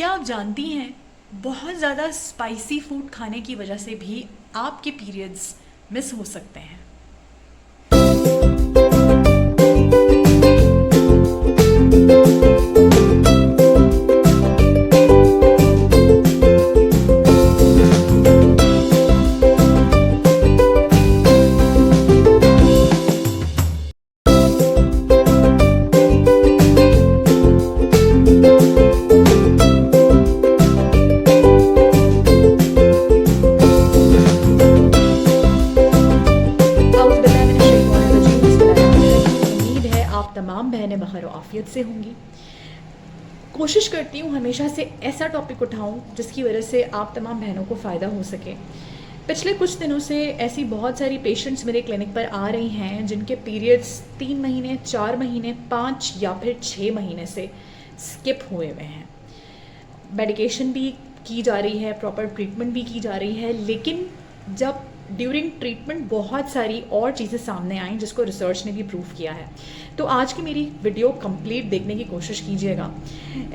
क्या आप जानती हैं बहुत ज़्यादा स्पाइसी फूड खाने की वजह से भी आपके पीरियड्स मिस हो सकते हैं। उम्मीद है आप तमाम बहनें बखैर आफियत से होंगी। कोशिश करती हूँ हमेशा से ऐसा टॉपिक उठाऊँ जिसकी वजह से आप तमाम बहनों को फ़ायदा हो सके। पिछले कुछ दिनों से ऐसी बहुत सारी पेशेंट्स मेरे क्लिनिक पर आ रही हैं जिनके पीरियड्स 3 महीने, 4 महीने, 5 या फिर 6 महीने से स्किप हुए हुए हैं। मेडिकेशन भी की जा रही है, प्रॉपर ट्रीटमेंट भी की जा रही है, लेकिन जब ड्यूरिंग ट्रीटमेंट बहुत सारी और चीज़ें सामने आई जिसको रिसर्च ने भी प्रूव किया है। तो आज की मेरी वीडियो कंप्लीट देखने की कोशिश कीजिएगा।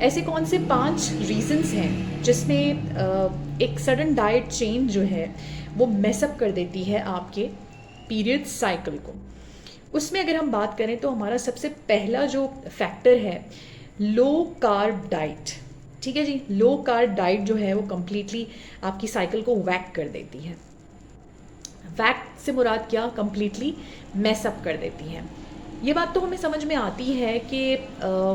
ऐसे कौन से 5 रीजंस हैं जिसमें एक सडन डाइट चेंज जो है वो मेसअप कर देती है आपके पीरियड साइकिल को। उसमें अगर हम बात करें तो हमारा सबसे पहला जो फैक्टर है लो कार्ब डाइट। ठीक है जी, लो कार्ब डाइट जो है वो कम्प्लीटली आपकी साइकिल को वैक कर देती है। वैक से मुराद क्या, कम्प्लीटली मैसअप कर देती है। ये बात तो हमें समझ में आती है कि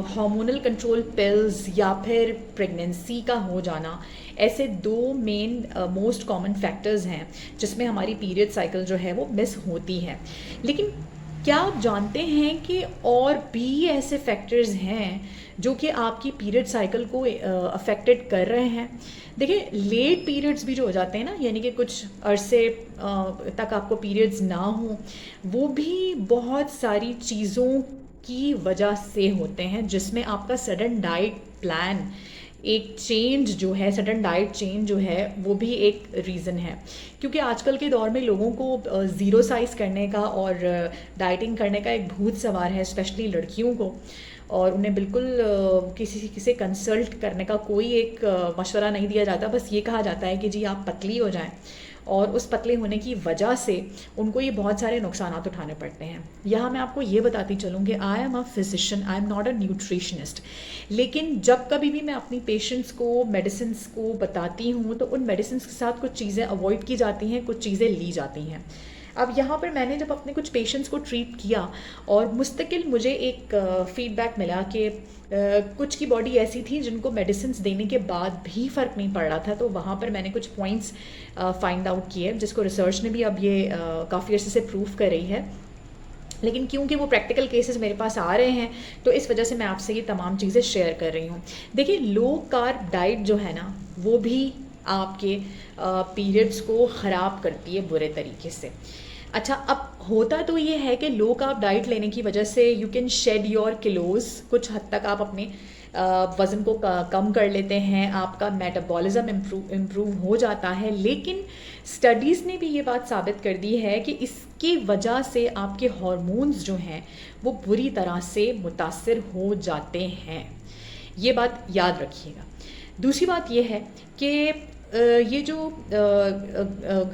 हार्मोनल कंट्रोल पिल्स या फिर प्रेगनेंसी का हो जाना ऐसे 2 मेन मोस्ट कॉमन फैक्टर्स हैं जिसमें हमारी पीरियड साइकिल जो है वो मिस होती है। लेकिन क्या आप जानते हैं कि और भी ऐसे फैक्टर्स हैं जो कि आपकी पीरियड साइकिल को अफेक्टेड कर रहे हैं। देखिए, लेट पीरियड्स भी जो हो जाते हैं ना, यानी कि कुछ अरसे तक आपको पीरियड्स ना हो, वो भी बहुत सारी चीज़ों की वजह से होते हैं जिसमें आपका सडन डाइट प्लान एक चेंज जो है, सडन डाइट चेंज जो है वो भी एक रीज़न है। क्योंकि आजकल के दौर में लोगों को ज़ीरो साइज़ करने का और डाइटिंग करने का एक भूत सवार है, स्पेशली लड़कियों को, और उन्हें बिल्कुल किसी से कंसल्ट करने का कोई एक मशवरा नहीं दिया जाता। बस ये कहा जाता है कि जी आप पतली हो जाएं, और उस पतले होने की वजह से उनको ये बहुत सारे नुकसान उठाने पड़ते हैं। यहाँ मैं आपको ये बताती चलूँ कि I am a physician, I am not a nutritionist. लेकिन जब कभी भी मैं अपनी पेशेंट्स को मेडिसिन को बताती हूँ तो उन मेडिसिन के साथ कुछ चीज़ें अवॉइड की जाती हैं, कुछ चीज़ें ली जाती हैं। अब यहाँ पर मैंने जब अपने कुछ पेशेंट्स को ट्रीट किया और मुस्तकिल मुझे एक फीडबैक मिला कि कुछ की बॉडी ऐसी थी जिनको मेडिसिन देने के बाद भी फ़र्क नहीं पड़ रहा था। तो वहाँ पर मैंने कुछ पॉइंट्स फाइंड आउट किए जिसको रिसर्च ने भी अब ये काफ़ी अर्से से प्रूव कर रही है। लेकिन क्योंकि वो प्रैक्टिकल केसेस मेरे पास आ रहे हैं तो इस वजह से मैं आपसे ये तमाम चीज़ें शेयर कर रही हूँ। देखिए, लो कार्ब डाइट जो है ना वो भी आपके पीरियड्स को ख़राब करती है बुरे तरीके से। अच्छा, अब होता तो ये है कि लो कार्ब डाइट लेने की वजह से you can shade your kilos, कुछ हद तक आप अपने वज़न को कम कर लेते हैं, आपका मेटाबॉलिज्म इम्प्रूव हो जाता है। लेकिन स्टडीज़ ने भी ये बात साबित कर दी है कि इसकी वजह से आपके हार्मोन्स जो हैं वो बुरी तरह से मुतासिर हो जाते हैं। ये बात याद रखिएगा। दूसरी बात ये है कि ये जो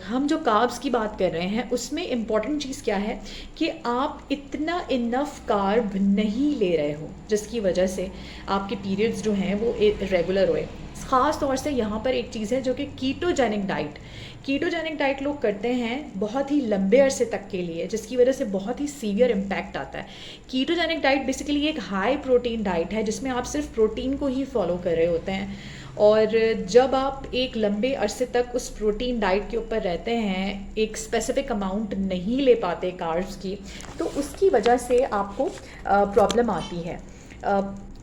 हम जो कार्ब्स की बात कर रहे हैं उसमें इम्पॉर्टेंट चीज़ क्या है कि आप इतना इनफ कार्ब नहीं ले रहे हो जिसकी वजह से आपके पीरियड्स जो हैं वो रेगुलर होए। ख़ास तौर से यहाँ पर एक चीज़ है जो कि कीटोजेनिक डाइट लोग करते हैं बहुत ही लंबे अरसे तक के लिए, जिसकी वजह से बहुत ही सीवियर इम्पैक्ट आता है। कीटोजेनिक डाइट बेसिकली एक हाई प्रोटीन डाइट है जिसमें आप सिर्फ प्रोटीन को ही फॉलो कर रहे होते हैं, और जब आप एक लंबे अरसे तक उस प्रोटीन डाइट के ऊपर रहते हैं, एक स्पेसिफिक अमाउंट नहीं ले पाते कार्ब्स की, तो उसकी वजह से आपको प्रॉब्लम आती है।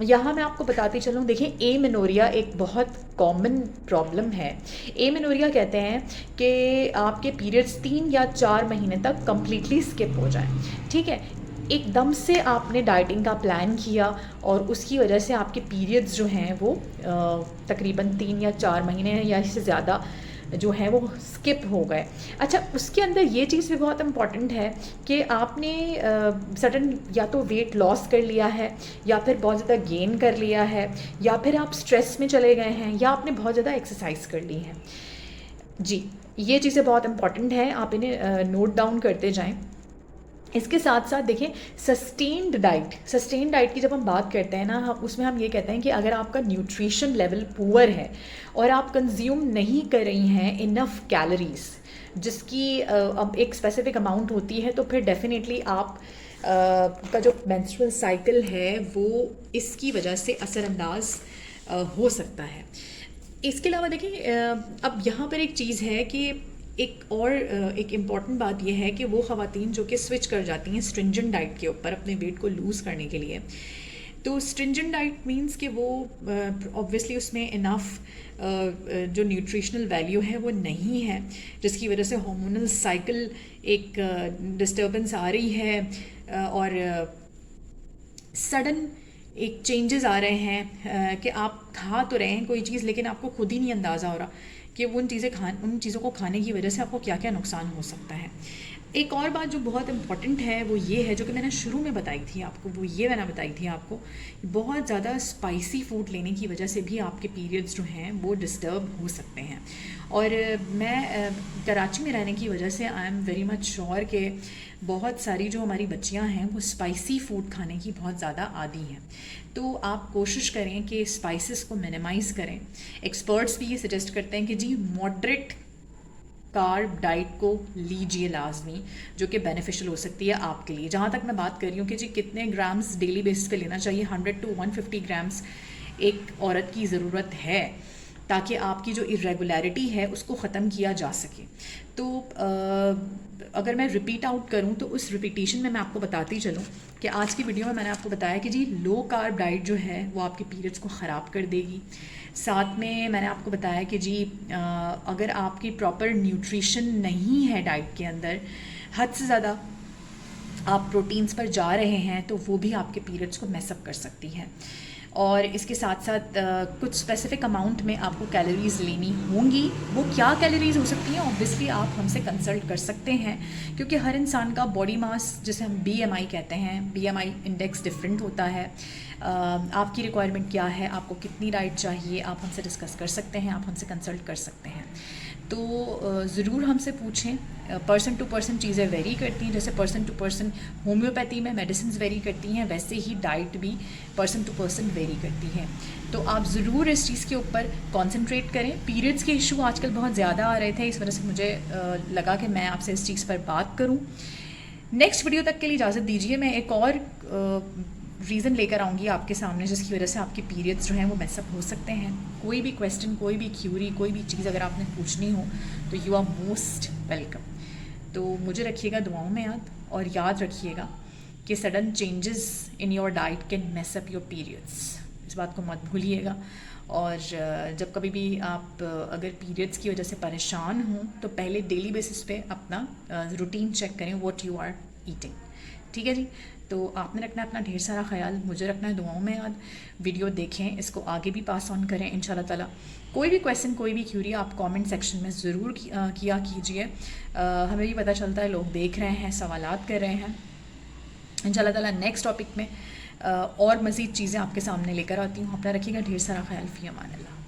यहाँ मैं आपको बताती चलूँ, देखिए, एमेनोरिया एक बहुत कॉमन प्रॉब्लम है। एमेनोरिया कहते हैं कि आपके पीरियड्स 3 या 4 महीने तक कम्प्लीटली स्किप हो जाएं। ठीक है, एकदम से आपने डाइटिंग का प्लान किया और उसकी वजह से आपके पीरियड्स जो हैं वो तकरीबन 3 या 4 महीने या इससे ज़्यादा जो है वो स्किप हो गए। अच्छा, उसके अंदर ये चीज़ भी बहुत इम्पॉर्टेंट है कि आपने सडन या तो वेट लॉस कर लिया है, या फिर बहुत ज़्यादा गेन कर लिया है, या फिर आप स्ट्रेस में चले गए हैं, या आपने बहुत ज़्यादा एक्सरसाइज कर ली है। जी, ये चीज़ें बहुत इम्पॉर्टेंट हैं, आप इन्हें नोट डाउन करते जाएं। इसके साथ साथ देखिए, सस्टेन्ड डाइट की जब हम बात करते हैं ना, उसमें हम ये कहते हैं कि अगर आपका न्यूट्रिशन लेवल पुअर है और आप कंज्यूम नहीं कर रही हैं इनफ कैलोरीज, जिसकी अब एक स्पेसिफिक अमाउंट होती है, तो फिर डेफिनेटली आप का जो मेंस्ट्रुअल साइकिल है वो इसकी वजह से असरअंदाज हो सकता है। इसके अलावा देखिए, अब यहाँ पर एक चीज़ है कि एक इम्पॉर्टेंट बात यह है कि वो ख़वातीन जो कि स्विच कर जाती हैं स्ट्रिंजेंट डाइट के ऊपर अपने वेट को लूज़ करने के लिए, तो स्ट्रिंजेंट डाइट मींस कि वो ऑब्वियसली उसमें इनफ जो न्यूट्रिशनल वैल्यू है वो नहीं है, जिसकी वजह से हार्मोनल साइकिल एक डिस्टर्बेंस आ रही है और सडन एक चेंजेस आ रहे हैं कि आप खा तो रहे हैं कोई चीज़, लेकिन आपको खुद ही नहीं अंदाज़ा हो रहा कि उन चीज़ों को खाने की वजह से आपको क्या क्या नुकसान हो सकता है। एक और बात जो बहुत इम्पॉर्टेंट है वो ये है, जो कि मैंने शुरू में बताई थी आपको, बहुत ज़्यादा स्पाइसी फूड लेने की वजह से भी आपके पीरियड्स जो हैं वो डिस्टर्ब हो सकते हैं। और मैं कराची में रहने की वजह से I am very much sure कि बहुत सारी जो हमारी बच्चियां हैं वो स्पाइसी फूड खाने की बहुत ज़्यादा आदी हैं। तो आप कोशिश करें कि स्पाइसेस को मिनिमाइज़ करें। एक्सपर्ट्स भी ये सजेस्ट करते हैं कि जी मॉडरेट कार्ब डाइट को लीजिए लाजमी, जो कि बेनिफिशियल हो सकती है आपके लिए। जहाँ तक मैं बात कर रही हूँ कि जी कितने ग्राम्स डेली बेसिस पे लेना चाहिए, 100 to 150 ग्राम्स एक औरत की ज़रूरत है, ताकि आपकी जो इरेगुलरिटी है उसको ख़त्म किया जा सके। तो अगर मैं रिपीट आउट करूं तो उस रिपीटिशन में मैं आपको बताती चलूं कि आज की वीडियो में मैंने आपको बताया कि जी लो कार्ब डाइट जो है वो आपके पीरियड्स को ख़राब कर देगी। साथ में मैंने आपको बताया कि जी अगर आपकी प्रॉपर न्यूट्रिशन नहीं है डाइट के अंदर, हद से ज़्यादा आप प्रोटीन्स पर जा रहे हैं, तो वो भी आपके पीरियड्स को मैसअप कर सकती है। और इसके साथ साथ कुछ स्पेसिफिक अमाउंट में आपको कैलोरीज़ लेनी होंगी। वो क्या कैलोरीज़ हो सकती हैं, ऑब्वियसली आप हमसे कंसल्ट कर सकते हैं, क्योंकि हर इंसान का बॉडी मास, जिसे हम BMI कहते हैं, BMI इंडेक्स डिफरेंट होता है। आपकी रिक्वायरमेंट क्या है, आपको कितनी डाइट चाहिए, आप हमसे डिस्कस कर सकते हैं, आप हमसे कंसल्ट कर सकते हैं। तो ज़रूर हमसे पूछें। पर्सन टू पर्सन चीज़ें वेरी करती हैं, जैसे पर्सन टू पर्सन होम्योपैथी में मेडिसिन वेरी करती हैं, वैसे ही डाइट भी पर्सन टू पर्सन वेरी करती है। तो आप ज़रूर इस चीज़ के ऊपर कंसंट्रेट करें। पीरियड्स के इशू आजकल बहुत ज़्यादा आ रहे थे, इस वजह से मुझे लगा कि मैं आपसे इस चीज़ पर बात करूं। नेक्स्ट वीडियो तक के लिए इजाज़त दीजिए। मैं एक और रीज़न लेकर आऊँगी आपके सामने, जिसकी वजह से आपके पीरियड्स जो हैं वो मैसअप हो सकते हैं। कोई भी क्वेश्चन, कोई भी क्यूरी, कोई भी चीज़ अगर आपने पूछनी हो तो यू आर मोस्ट वेलकम। तो मुझे रखिएगा दुआओं में याद, और याद रखिएगा कि sudden changes in your diet can mess up your periods. इस बात को मत भूलिएगा। और जब कभी भी आप अगर पीरियड्स की वजह से परेशान हों तो पहले डेली बेसिस पे अपना रूटीन चेक करें, व्हाट यू आर ईटिंग। ठीक है जी। तो आपने रखना है अपना ढेर सारा ख्याल, मुझे रखना है दुआओं में याद। वीडियो देखें, इसको आगे भी पास ऑन करें इंशाल्लाह ताला। कोई भी क्वेश्चन, कोई भी क्यूरी आप कमेंट सेक्शन में ज़रूर किया कीजिए। हमें भी पता चलता है लोग देख रहे हैं, सवालात कर रहे हैं। इंशाल्लाह ताला नेक्स्ट टॉपिक में और मज़ीद चीज़ें आपके सामने लेकर आती हूँ। अपना रखिएगा ढेर सारा ख्याल। फ़ी अमान अल्लाह।